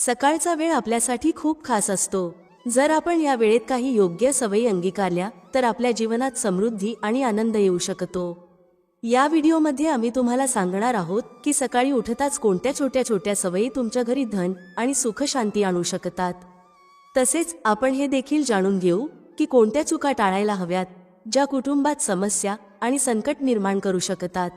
सकाळचा वेळ आपल्यासाठी खूप खास असतो। जर आपण या वेळेत काही योग्य सवयी अंगीकारल्या तर आपल्या जीवनात समृद्धी आणि आनंद येऊ शकतो। या व्हिडिओमध्ये आम्ही तुम्हाला सांगणार आहोत की सकाळी उठताच कोणत्या छोट्या छोट्या सवयी तुमच्या घरी धन आणि सुख शांती आणू शकतात। तसेच आपण हे देखील जाणून घेऊ की कोणत्या चुका टाळायला हव्यात ज्या कुटुंबात समस्या आणि संकट निर्माण करू शकतात।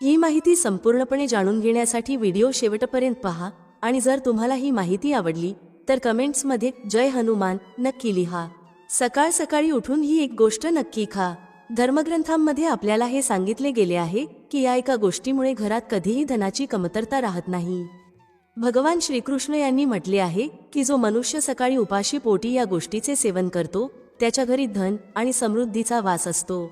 ही माहिती संपूर्णपणे जाणून घेण्यासाठी व्हिडिओ शेवटपर्यंत पहा आणि जर तुम्हाला ही माहिती आवडली तर कमेंट्समध्ये जय हनुमान नक्की लिहा। सकाळ सकाळी उठून ही एक गोष्ट नक्की खा। धर्मग्रंथांमध्ये आपल्याला हे सांगितले गेले आहे की या एका गोष्टीमुळे घरात कधीही धनाची कमतरता राहत नाही। भगवान श्रीकृष्ण यांनी म्हटले आहे की जो मनुष्य सकाळी उपाशी पोटी या गोष्टीचे सेवन करतो त्याच्या घरी धन आणि समृद्धीचा वास असतो।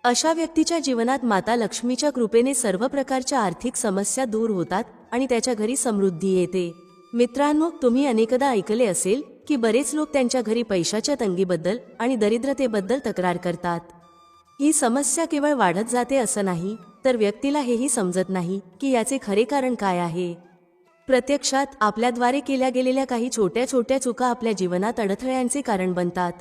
अशा व्यक्तीच्या जीवनात माता लक्ष्मीच्या कृपेने सर्व प्रकारच्या आर्थिक समस्या दूर होतात आणि त्याच्या घरी समृद्धी येते। मित्रांनो, तुम्ही अनेकदा ऐकले असेल की बरेच लोक त्यांच्या घरी पैशाच्या तंगीबद्दल आणि दरिद्रतेबद्दल तक्रार करतात। ही समस्या केवळ वाढत जाते असं नाही, तर व्यक्तीला हेही समजत नाही की याचे खरे कारण काय आहे। प्रत्यक्षात आपल्याद्वारे केल्या गेलेल्या काही छोट्या छोट्या चुका आपल्या जीवनात अडथळ्यांचे कारण बनतात।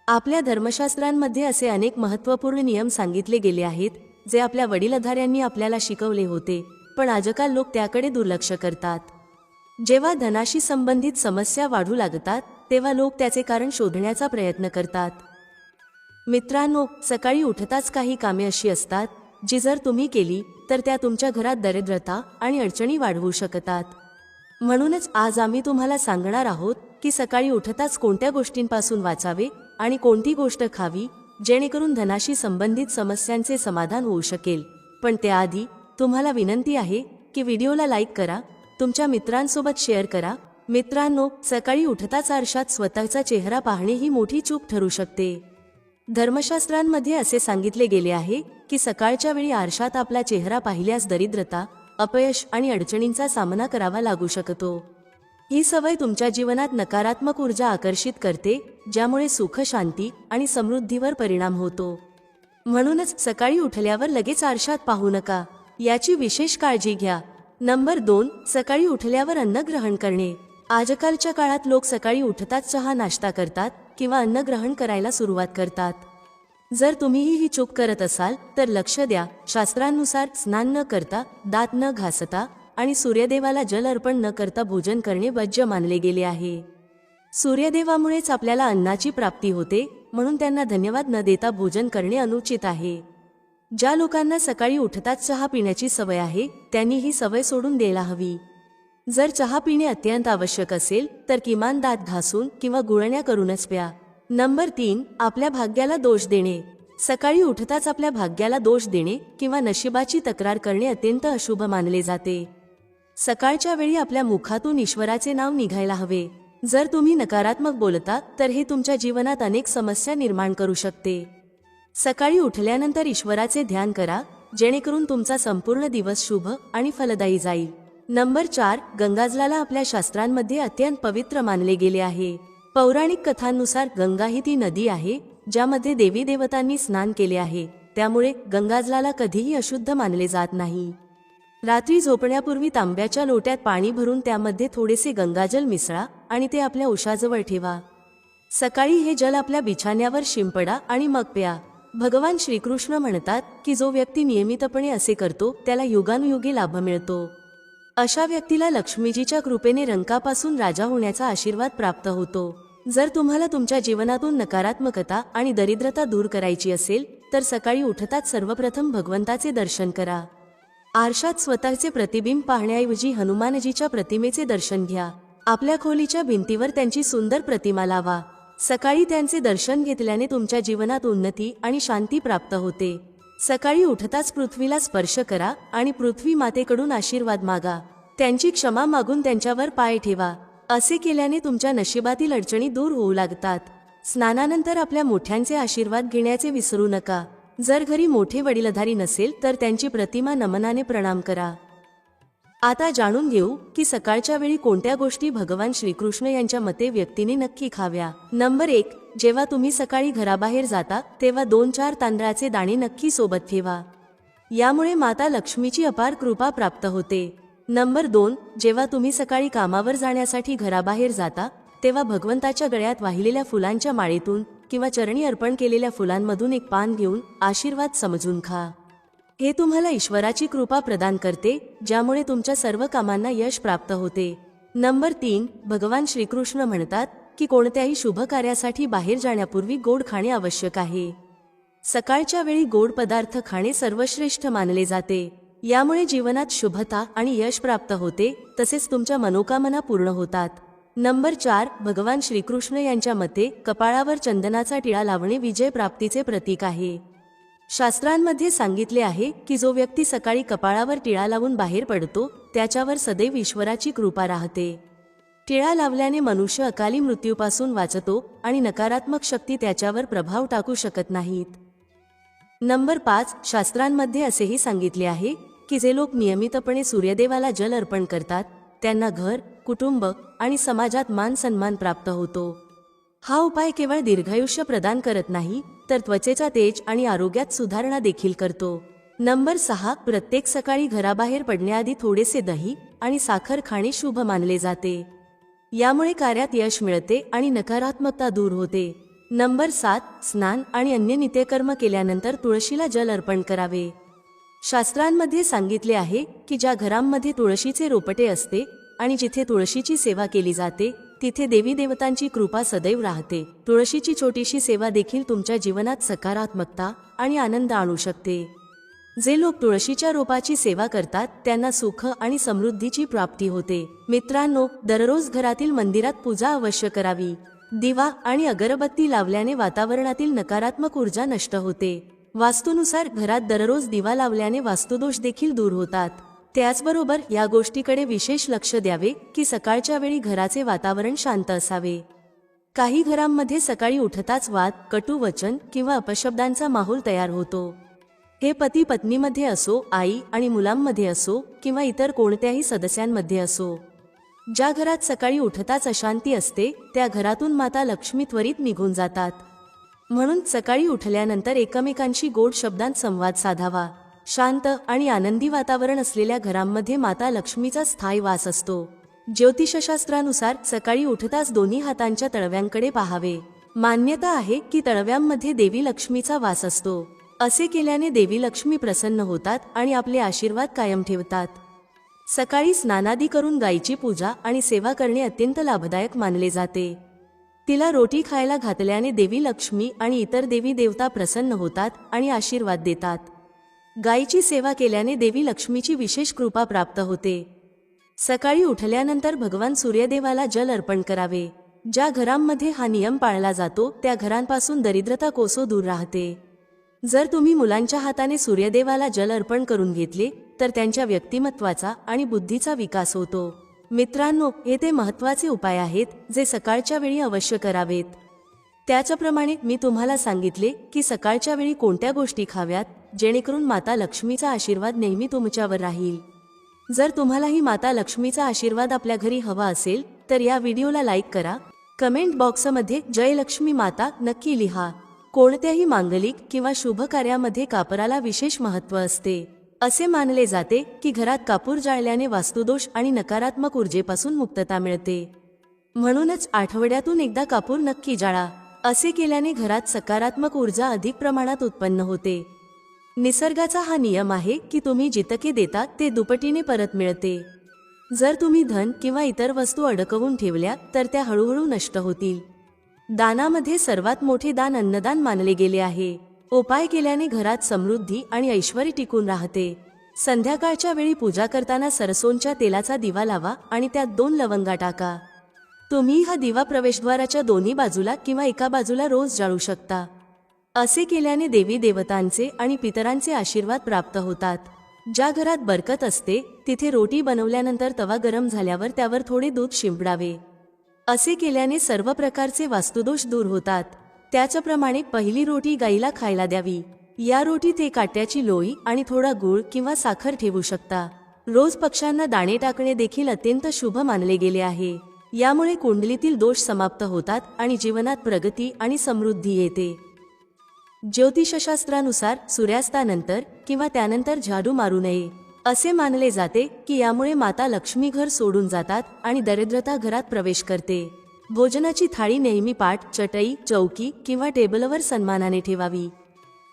आपल्या धर्मशास्त्रांमध्ये असे अनेक महत्त्वपूर्ण नियम सांगितले गेले आहेत जे आपल्या वडीलधाऱ्यांनी आपल्याला शिकवले होते, पण आजकाल लोक त्याकडे दुर्लक्ष करतात। जेव्हा धनाशी संबंधित समस्या वाढू लागतात तेव्हा लोक त्याचे कारण शोधण्याचा प्रयत्न करतात। मित्रांनो, सकाळी उठताच काही कामे अशी असतात जी जर तुम्ही केली तर त्या तुमच्या घरात दरिद्रता आणि अडचणी वाढवू शकतात। म्हणूनच आज आम्ही तुम्हाला सांगणार आहोत की सकाळी उठताच कोणत्या गोष्टींपासून वाचावे आणि कोणती गोष्ट खावी जेणेकरून धनाशी संबंधित समस्यांचे समाधान होऊ शकेल। पण त्याआधी तुम्हाला विनंती आहे की व्हिडिओला लाईक करा, तुमच्या मित्रांसोबत शेअर करा। मित्रांनो, सकाळी उठताच आरशात स्वतःचा चेहरा पाहणे ही मोठी चूक ठरू शकते। धर्मशास्त्रांमध्ये असे सांगितले गेले आहे की सकाळच्या वेळी आरशात आपला चेहरा पाहिल्यास दरिद्रता, अपयश आणि अडचणींचा सामना करावा लागू शकतो। ही सवय तुमच्या जीवनात नकारात्मक ऊर्जा आकर्षित करते, ज्यामुळे सुख, शांती आणि समृद्धीवर परिणाम होतो। म्हणूनच सकाळी उठल्यावर लगेच आरशात पाहू नका, याची विशेष काळजी घ्या। नंबर 2, सकाळी उठल्यावर अन्न ग्रहण करणे। आजकालच्या काळात लोक सकाळी उठताच चहा नाश्ता करतात किंवा अन्न ग्रहण करायला सुरुवात करतात। जर तुम्हीही ही चूक करत असाल तर लक्ष द्या। शास्त्रानुसार स्नान न करता, दात न घासता आणि सूर्यदेवाला जल अर्पण न करता भोजन करणे वर्ज्य मानले गेले आहे। सूर्यदेवामुळेच आपल्याला अन्नाची प्राप्ती होते, म्हणून त्यांना धन्यवाद न देता भोजन करणे अनुचित आहे। ज्या लोकांना सकाळी उठताच चहा पिण्याची सवय आहे त्यांनी ही सवय सोडून द्यायला हवी। जर चहा पिणे अत्यंत आवश्यक असेल तर किमान दात घासून किंवा गुळण्या करूनच प्या। नंबर 3, आपल्या भाग्याला दोष देणे। सकाळी उठताच आपल्या भाग्याला दोष देणे किंवा नशिबाची तक्रार करणे अत्यंत अशुभ मानले जाते। सकाळच्या वेळी आपल्या मुखातून ईश्वराचे नाव निघायला हवे। जर तुम्ही नकारात्मक बोलता तर हे तुमच्या जीवनात अनेक समस्या निर्माण करू शकते। सकाळी उठल्यानंतर ईश्वराचे ध्यान करा, जेणेकरून तुमचा संपूर्ण दिवस शुभ आणि फलदायी जाईल। नंबर 4, गंगाजलाला आपल्या शास्त्रांमध्ये अत्यंत पवित्र मानले गेले आहे। पौराणिक कथांनुसार गंगा ही ती नदी आहे ज्यामध्ये देवी देवतांनी स्नान केले आहे, त्यामुळे गंगाजलाला कधीही अशुद्ध मानले जात नाही। रात्री झोपण्यापूर्वी तांब्याच्या लोट्यात पाणी भरून त्यामध्ये थोडेसे गंगाजल मिसळा आणि ते आपल्या उशाजवळ ठेवा। सकाळी हे जल आपल्या बिछाण्यावर शिंपडा आणि मग प्या। भगवान श्रीकृष्ण म्हणतात की जो व्यक्ती नियमितपणे असे करतो त्याला युगानुयुगी लाभ मिळतो। अशा व्यक्तीला लक्ष्मीजीच्या कृपेने रंकापासून राजा होण्याचा आशीर्वाद प्राप्त होतो। जर तुम्हाला तुमच्या जीवनातून नकारात्मकता आणि दरिद्रता दूर करायची असेल तर सकाळी उठताच सर्वप्रथम भगवंताचे दर्शन करा। आरशात स्वतःचे प्रतिबिंब पाहण्याऐवजी हनुमानजीच्या प्रतिमेचे दर्शन घ्या। आपल्या खोलीच्या भिंतीवर त्यांची सुंदर प्रतिमा लावा। सकाळी त्यांचे दर्शन घेतल्याने तुमच्या जीवनात उन्नती आणि शांती प्राप्त होते। सकाळी उठताच पृथ्वीला स्पर्श करा आणि पृथ्वी मातेकडून आशीर्वाद मागा। त्यांची क्षमा मागून त्यांच्यावर पाय ठेवा। असे केल्याने तुमच्या नशिबातील अडचणी दूर होऊ लागतात। स्नानानंतर आपल्या मोठ्यांचे आशीर्वाद घेण्याचे विसरू नका। जर घरी मोठे वडीलधारी नसेल तर त्यांची प्रतिमा नमनाने प्रणाम करा। आता जाणून घेऊ की सकाळच्या वेळी कोणत्या गोष्टी भगवान श्रीकृष्ण यांच्या मते व्यक्तीने नक्की खाव्या। नंबर 1, जेव्हा तुम्ही सकाळी घराबाहेर जाता तेव्हा 2-4 तांदळाचे दाणे नक्की सोबत ठेवा। यामुळे माता लक्ष्मीची अपार कृपा प्राप्त होते। नंबर 2, जेव्हा तुम्ही सकाळी कामावर जाण्यासाठी घराबाहेर जाता तेव्हा भगवंताच्या गळ्यात वाहिलेल्या फुलांच्या माळेतून किंवा चरणी अर्पण केलेल्या फुलांमधून एक पान घेऊन आशीर्वाद समजून खा. हे तुम्हाला ईश्वराची कृपा प्रदान करते, ज्यामुळे तुमच्या सर्व कामांना यश प्राप्त होते. नंबर 3, भगवान श्रीकृष्ण म्हणतात की कोणत्याही शुभ कार्यासाठी बाहेर जाण्यापूर्वी गोड खाणे आवश्यक आहे. सकाळच्या वेळी गोड पदार्थ खाणे सर्वश्रेष्ठ मानले जाते. यामुळे जीवनात शुभता आणि यश प्राप्त होते, तसेच तुमच्या मनोकामना पूर्ण होतात. नंबर 4, भगवान श्रीकृष्ण यांच्या मते कपाळावर चंदनाचा टिळा लावणे विजय प्राप्तीचे प्रतीक आहे. शास्त्रांमध्ये सांगितले आहे की जो व्यक्ती सकाळी कपाळावर टिळा लावून बाहेर पडतो त्याच्यावर सदैव ईश्वराची कृपा राहते. टिळा लावल्याने मनुष्य अकाली मृत्यूपासून वाचतो आणि नकारात्मक शक्ती त्याच्यावर प्रभाव टाकू शकत नाहीत. नंबर 5, शास्त्रांमध्ये असेही सांगितले आहे की जे लोक नियमितपणे सूर्यदेवाला जल अर्पण करतात त्यांना घर, कुटुंब आणि समाजात मान सन्मान प्राप्त होतो. हा उपाय केवळ दीर्घायुष्य प्रदान करत नाही तर त्वचेचा तेज आणि आरोग्यात सुधारणा देखील करतो. नंबर 6, प्रत्येक सकाळी घराबाहेर पडण्याआधी थोडेसे दही आणि साखर खाणे शुभ मानले जाते. यामुळे कार्यात यश मिळते आणि नकारात्मकता दूर होते. नंबर 7, स्नान आणि अन्य नित्यकर्म केल्यानंतर तुळशीला जल अर्पण करावे. शास्त्रांमध्ये सांगितले आहे की ज्या घरांमध्ये तुळशीचे रोपटे असते आणि जिथे तुळशीची सेवा केली जाते तिथे देवी देवतांची कृपा सदैव राहते. तुळशीची छोटीशी सेवा देखील तुमच्या जीवनात सकारात्मकता आणि आनंद आणू शकते. जे लोक तुळशीच्या रोपाची सेवा करतात त्यांना सुख आणि समृद्धीची प्राप्ती होते. मित्रांनो, दररोज घरातील मंदिरात पूजा अवश्य करावी. दिवा आणि अगरबत्ती लावल्याने वातावरणातील नकारात्मक ऊर्जा नष्ट होते. वास्तूनुसार घरात दररोज दिवा लावल्याने वास्तुदोष देखील दूर होतात. त्याचबरोबर या गोष्टीकडे विशेष लक्ष द्यावे की सकाळच्या वेळी घराचे वातावरण शांत असावे. काही घरांमध्ये सकाळी उठताच वाद, कटू वचन किंवा अपशब्दांचा माहोल तयार होतो. हे पती पत्नीमध्ये असो, आई आणि मुलांमध्ये असो किंवा इतर कोणत्याही सदस्यांमध्ये असो. ज्या घरात सकाळी उठताच अशांती असते त्या घरातून माता लक्ष्मी त्वरित निघून जातात. म्हणून सकाळी उठल्यानंतर एकमेकांशी गोड शब्दांत संवाद साधावा. शांत आणि आनंदी वातावरण असलेल्या घरांमध्ये माता लक्ष्मीचा स्थायी वास असतो. ज्योतिषशास्त्रानुसार सकाळी उठताच दोन्ही हातांच्या तळव्यांकडे पाहावे. मान्यता आहे की तळव्यांमध्ये देवी लक्ष्मीचा वास असतो. असे केल्याने देवी लक्ष्मी प्रसन्न होतात आणि आपले आशीर्वाद कायम ठेवतात. सकाळी स्नानादी करून गायीची पूजा आणि सेवा करणे अत्यंत लाभदायक मानले जाते. तिला रोटी खायला घातल्याने देवी लक्ष्मी आणि इतर देवी देवता प्रसन्न होतात आणि आशीर्वाद देतात. गायीची सेवा केल्याने देवी लक्ष्मीची विशेष कृपा प्राप्त होते. सकाळी उठल्यानंतर भगवान सूर्यदेवाला जल अर्पण करावे. ज्या घरांमध्ये हा नियम पाळला जातो त्या घरांपासून दरिद्रता कोसो दूर राहते. जर तुम्ही मुलांच्या हाताने सूर्यदेवाला जल अर्पण करून घेतले तर त्यांच्या व्यक्तिमत्वाचा आणि बुद्धीचा विकास होतो. मित्रांनो, हे ते महत्त्वाचे उपाय आहेत जे सकाळच्या वेळी अवश्य करावेत. त्याचप्रमाणे मी तुम्हाला सांगितले की सकाळच्या वेळी कोणत्या गोष्टी खाव्यात जेणेकरून माता लक्ष्मीचा आशीर्वाद नेहमी तुमच्यावर राहील. जर तुम्हालाही माता लक्ष्मीचा आशीर्वाद आपल्या घरी हवा असेल तर या व्हिडिओला लाईक करा. कमेंट बॉक्समध्ये जय लक्ष्मी माता नक्की लिहा. कोणत्याही मांगलिक किंवा शुभ कार्यामध्ये कापराला विशेष महत्त्व असते. असे मानले जाते की घरात कापूर जाळल्याने वास्तुदोष आणि नकारात्मक ऊर्जेपासून मुक्तता मिळते. म्हणूनच आठवड्यातून एकदा कापूर नक्की जाळा. असे केल्याने घरात सकारात्मक ऊर्जा अधिक प्रमाणात उत्पन्न होते. निसर्गाचा हा नियम आहे की तुम्ही जितके देता ते दुपटीने परत मिळते. जर तुम्ही धन किंवा इतर वस्तू अडकवून ठेवल्या तर त्या हळूहळू नष्ट होतील. दानामध्ये सर्वात मोठे दान अन्नदान मानले गेले आहे. उपाय केल्याने घरात समृद्धी आणि ऐश्वर्य टिकून राहते. संध्याकाळच्या वेळी पूजा करताना सरसोंच्या तेलाचा दिवा लावा आणि त्यात 2 लवंगा टाका. तुम्ही हा दिवा प्रवेशद्वाराच्या दोन्ही बाजूला किंवा एका बाजूला रोज जाळू शकता. असे केल्याने देवी देवतांचे आणि पितरांचे आशीर्वाद प्राप्त होतात. ज्या घरात बरकत असते तिथे रोटी बनवल्यानंतर तवा गरम झाल्यावर त्यावर थोडे दूध शिंपडावे. असे केल्याने सर्व प्रकारचे वास्तुदोष दूर होतात. त्याचप्रमाणे पहिली रोटी गाईला खायला द्यावी. या रोटीत एक काट्याची लोई आणि थोडा गूळ किंवा साखर ठेवू शकता. रोज पक्ष्यांना दाणे टाकणे देखील अत्यंत शुभ मानले गेले आहे. यामुळे कुंडलीतील दोष समाप्त होतात आणि जीवनात प्रगती आणि समृद्धी येते. ज्योतिषशास्त्रानुसार सूर्यास्तानंतर किंवा त्यानंतर झाडू मारू नये. असे मानले जाते की यामुळे माता लक्ष्मी घर सोडून जातात आणि दरिद्रता घरात प्रवेश करते. भोजनाची थाळी नेहमी पाट, चटई, चौकी किंवा टेबलवर सन्मानाने ठेवावी.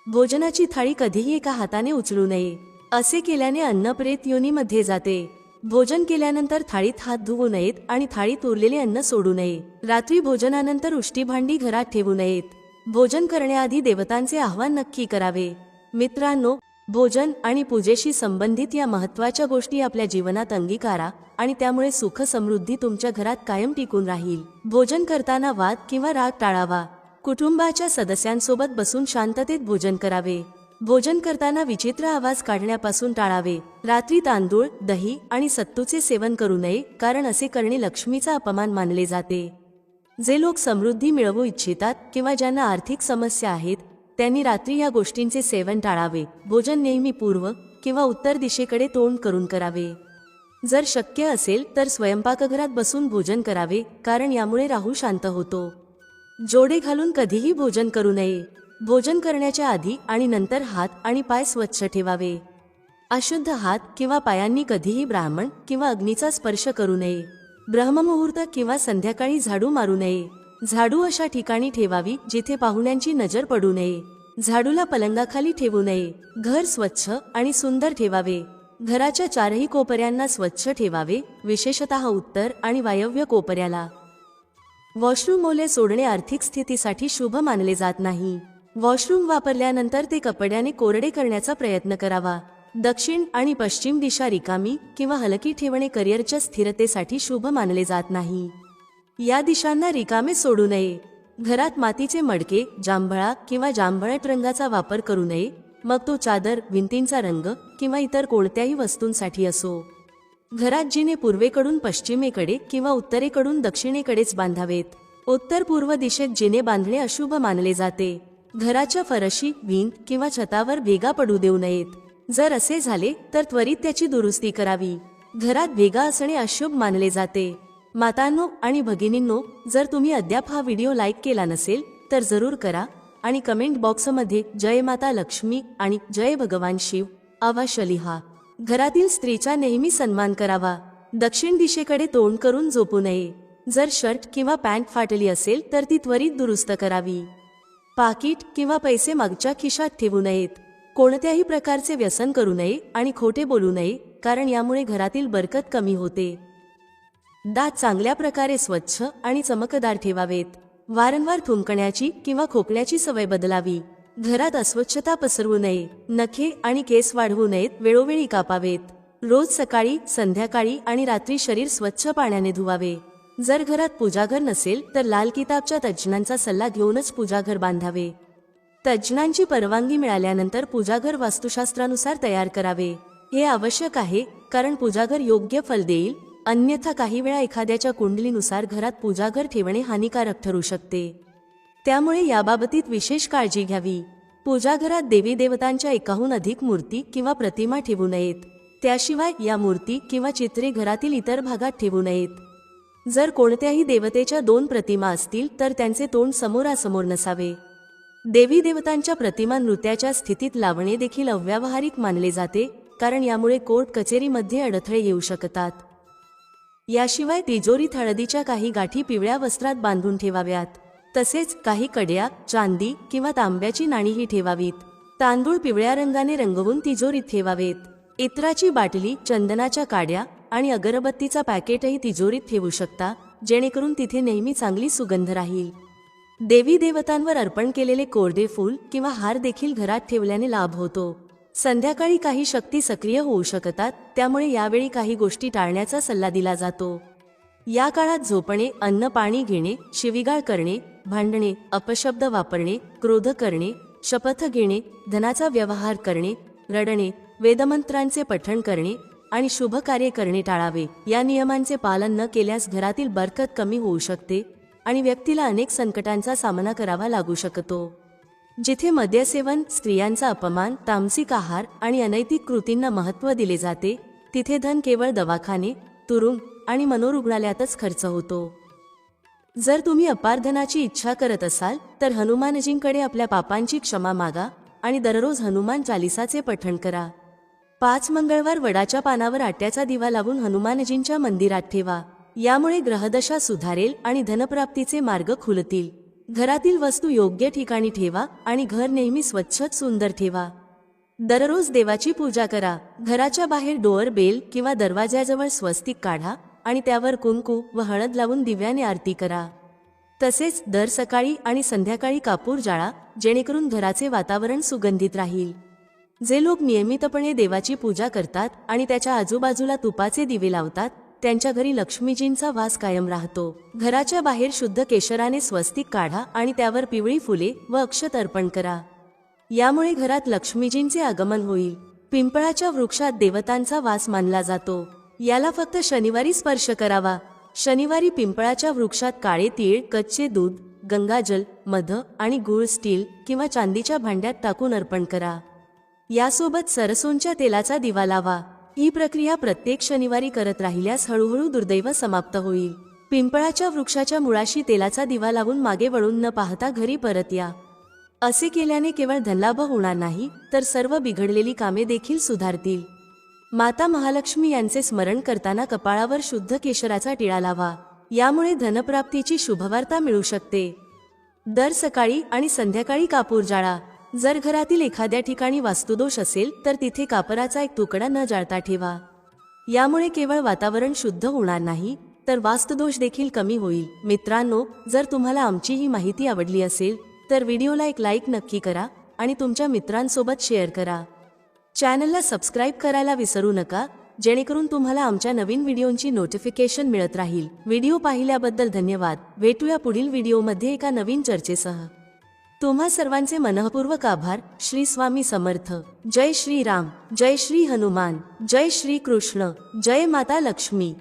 भोजनाची थाळी कधीही एका हाताने उचलू नये. असे केल्याने अन्न प्रेत योनीमध्ये जाते. भोजन केल्यानंतर थाळीत हात धुवू नयेत आणि थाळीत उरलेले अन्न सोडू नये. रात्री भोजनानंतर उष्टी भांडी घरात ठेवू नयेत. भोजन करण्याआधी देवतांचे आवाहन नक्की करावे. मित्रांनो, भोजन आणि पूजेशी संबंधित या महत्त्वाच्या गोष्टी आपल्या जीवनात अंगीकारा आणि त्यामुळे सुख समृद्धी तुमच्या घरात कायम टिकून राहील. भोजन करताना वाद किंवा राग टाळावा. कुटुंबाच्या सदस्यांसोबत बसून शांततेत भोजन करावे. भोजन करताना विचित्र आवाज काढण्यापासून टाळावे. रात्री तांदूळ, दही आणि सत्तूचे सेवन करू नये, कारण असे करणे लक्ष्मीचा अपमान मानले जाते. जे लोक समृद्धी मिळवू इच्छितात किंवा ज्यांना आर्थिक समस्या आहेत, त्यांनी रात्री या गोष्टींचे सेवन टाळावे. भोजन नेहमी पूर्व किंवा उत्तर दिशेकडे तोंड करून करावे. जर शक्य असेल तर स्वयंपाकघरात बसून भोजन करावे, कारण यामुळे राहू शांत होतो. जोडे घालून कधीही भोजन करू नये. भोजन करण्याच्या आधी आणि नंतर हात आणि पाय स्वच्छ ठेवावे. अशुद्ध हात किंवा पायांनी कधीही ब्राह्मण किंवा अग्नीचा स्पर्श करू नये. ब्रह्ममुहूर्त किंवा संध्याकाळी झाडू मारू नये. झाडू अशा ठिकाणी ठेवावी जिथे पाहुण्यांची नजर पडू नये. झाडूला पलंगाखाली ठेवू नये. घर स्वच्छ आणि सुंदर ठेवावे. घराच्या चारही कोपऱ्यांना स्वच्छ ठेवावे, विशेषतः उत्तर आणि वायव्य कोपऱ्याला. वॉशरूम ओले सोडणे आर्थिक स्थितीसाठी शुभ मानले जात नाही. वॉशरूम वापरल्यानंतर ते कपड्याने कोरडे करण्याचा प्रयत्न करावा. दक्षिण आणि पश्चिम दिशा रिकामी किंवा हलकी ठेवणे करिअरच्या स्थिरतेसाठी शुभ मानले जात नाही. या दिशांना रिकामे सोडू नये. घरात मातीचे मडके, जांभळा किंवा जांभळट रंगाचा वापर करू नये, मग तो चादर, भिंतींचा रंग किंवा इतर कोणत्याही वस्तूंसाठी असो. घरात जिने पूर्वेकडून पश्चिमेकडे किंवा उत्तरेकडून दक्षिणेकडेच बांधावेत. उत्तर पूर्व दिशेत जिने बांधणे अशुभ मानले जाते. घराच्या फरशी, भिंत किंवा छतावर भेगा पडू देऊ नयेत. जर असे झाले तर त्वरित त्याची दुरुस्ती करावी. घरात भेगा असणे अशुभ मानले जाते. मातांनो आणि भगिनींनो, जर तुम्ही अद्याप हा व्हिडिओ लाईक केला नसेल तर जरूर करा आणि कमेंट बॉक्समध्ये जय माता लक्ष्मी आणि जय भगवान शिव अवश्य लिहा. घरातील स्त्रीचा नेहमी सन्मान करावा. दक्षिण दिशेकडे तोंड करून झोपू नये. जर शर्ट किंवा पॅन्ट फाटली असेल तर ती त्वरित दुरुस्त करावी. पाकिट किंवा पैसे मागच्या खिशात ठेवू नयेत. कोणत्याही प्रकारचे व्यसन करू नये आणि खोटे बोलू नये, कारण यामुळे घरातील बरकत कमी होते. दात चांगल्या प्रकारे स्वच्छ आणि चमकदार ठेवावेत. वारंवार थुंकण्याची किंवा खोकल्याची सवय बदलावी. घरात अस्वच्छता पसरवू नये. नखे आणि केस वाढवू नयेत, वेळोवेळी कापावेत. रोज सकाळी, संध्याकाळी आणि रात्री शरीर स्वच्छ पाण्याने धुवावे. जर घरात पूजाघर नसेल तर लाल किताबच्या तज्ज्ञांचा सल्ला घेऊनच पूजाघर बांधावे. तज्ज्ञांची परवानगी मिळाल्यानंतर पूजाघर वास्तुशास्त्रानुसार तयार करावे. हे आवश्यक आहे, कारण पूजाघर योग्य फल देईल. अन्यथा काही वेळा एखाद्याच्या कुंडलीनुसार घरात पूजाघर ठेवणे हानिकारक ठरू शकते. त्यामुळे याबाबतीत विशेष काळजी घ्यावी. पूजाघरात देवी देवतांच्या एकाहून अधिक मूर्ती किंवा प्रतिमा ठेवू नयेत. त्याशिवाय या मूर्ती किंवा चित्रे घरातील इतर भागात ठेवू नयेत. जर कोणत्याही देवतेच्या 2 प्रतिमा असतील तर त्यांचे तोंड समोरासमोर नसावे. देवी देवतांच्या प्रतिमा नृत्याच्या स्थितीत लावणे देखील अव्यावहारिक मानले जाते, कारण यामुळे कोर्ट कचेरीमध्ये अडथळे येऊ शकतात. याशिवाय तिजोरीत हळदीच्या काही गाठी पिवळ्या वस्त्रात बांधून ठेवाव्यात. तसेच काही कड्या, चांदी किंवा तांब्याची नाणीही ठेवावीत. तांदूळ पिवळ्या रंगाने रंगवून तिजोरीत ठेवावेत. इत्राची बाटली, चंदनाच्या काड्या आणि अगरबत्तीचा पॅकेटही तिजोरीत ठेवू शकता, जेणेकरून तिथे नेहमी चांगली सुगंध राहील. देवी देवतांवर अर्पण केलेले कोरडे फूल किंवा हार देखील घरात ठेवल्याने लाभ होतो. संध्याकाळी काही शक्ती सक्रिय होऊ शकतात, त्यामुळे यावेळी काही गोष्टी टाळण्याचा सल्ला दिला जातो. या काळात झोपणे, अन्न पाणी घेणे, शिवीगाळ करणे, भांडणे, अपशब्द वापरणे, क्रोध करणे, शपथ घेणे, धनाचा व्यवहार करणे, रडणे, वेदमंत्रांचे पठण करणे आणि शुभ कार्य करणे टाळावे. या नियमांचे पालन न केल्यास घरातील बरकत कमी होऊ शकते आणि व्यक्तीला अनेक संकटांचा सामना करावा लागू शकतो. जिथे मद्यसेवन, स्त्रियांचा अपमान, तामसिक आहार आणि अनैतिक कृतींना महत्त्व दिले जाते, तिथे धन केवळ दवाखाने, तुरुंग आणि मनोरुग्णालयातच खर्च होतो. जर तुम्ही अपार धनाची इच्छा करत असाल तर हनुमानजींकडे आपल्या पापांची क्षमा मागा आणि दररोज हनुमान चालिसाचे पठण करा. 5 मंगळवार वडाच्या पानावर आट्याचा दिवा लावून हनुमानजींच्या मंदिरात ठेवा. यामुळे ग्रहदशा सुधारेल आणि धनप्राप्तीचे मार्ग खुलतील. घरातील वस्तू योग्य ठिकाणी ठेवा आणि घर नेहमी स्वच्छ सुंदर ठेवा. दररोज देवाची पूजा करा. घराच्या बाहेर डोअर बेल किंवा दरवाजाजवळ स्वस्तिक काढा आणि त्यावर कुंकू व हळद लावून दिव्याने आरती करा. तसेच दर सकाळी आणि संध्याकाळी कापूर जाळा, जेणेकरून घराचे वातावरण सुगंधित राहील. जे लोक नियमितपणे देवाची पूजा करतात आणि त्याच्या आजूबाजूला तुपाचे दिवे लावतात, त्यांच्या घरी लक्ष्मीजींचा वास कायम राहतो. घराच्या बाहेर शुद्ध केशराने स्वस्तिक काढा आणि त्यावर पिवळी फुले व अक्षत अर्पण करा. यामुळे घरात लक्ष्मीजींचे आगमन होईल. पिंपळाच्या वृक्षात देवतांचा वास मानला जातो. याला फक्त शनिवारी स्पर्श करावा. शनिवारी पिंपळाच्या वृक्षात काळे तीळ, कच्चे दूध, गंगाजल, मध आणि गूळ स्टील किंवा चांदीच्या भांड्यात टाकून अर्पण करा. यासोबत सरसोंच्या तेलाचा दिवा लावा. ही प्रक्रिया प्रत्येक शनिवारी करत राहिल्यास हळूहळू दुर्दैव समाप्त होईल. पिंपळाच्या वृक्षाच्या मुळाशी तेलाचा दिवा लावून मागे वळून न पाहता घरी परत या. असे केल्याने केवळ धनलाभ होणार नाही, तर सर्व बिघडलेली कामे देखील सुधारतील. माता महालक्ष्मी यांचे स्मरण करताना कपाळावर शुद्ध केशराचा टिळा लावा. यामुळे धनप्राप्तीची शुभवार्ता मिळू शकते. दर सकाळी आणि संध्याकाळी कापूर जाळा. जर घरातील एखाद्या ठिकाणी वास्तुदोष असेल तर तिथे कापराचा एक तुकडा न जाळता ठेवा. यामुळे केवळ वातावरण शुद्ध होणार नाही, तर वास्तुदोष देखील कमी होईल. मित्रांनो, जर तुम्हाला आमची ही माहिती आवडली असेल तर व्हिडिओला एक लाईक नक्की करा आणि तुमच्या मित्रांसोबत शेअर करा. चॅनलला सबस्क्राईब करायला विसरू नका, जेणेकरून तुम्हाला आमच्या नवीन व्हिडिओंची नोटिफिकेशन मिळत राहील. व्हिडिओ पाहिल्याबद्दल धन्यवाद. भेटूया पुढील व्हिडिओमध्ये एका नवीन चर्चेसह. तुम्हा सर्वांचे मनःपूर्वक आभार. श्री स्वामी समर्थ. जय श्री राम, जय श्री हनुमान, जय श्री कृष्ण, जय माता लक्ष्मी.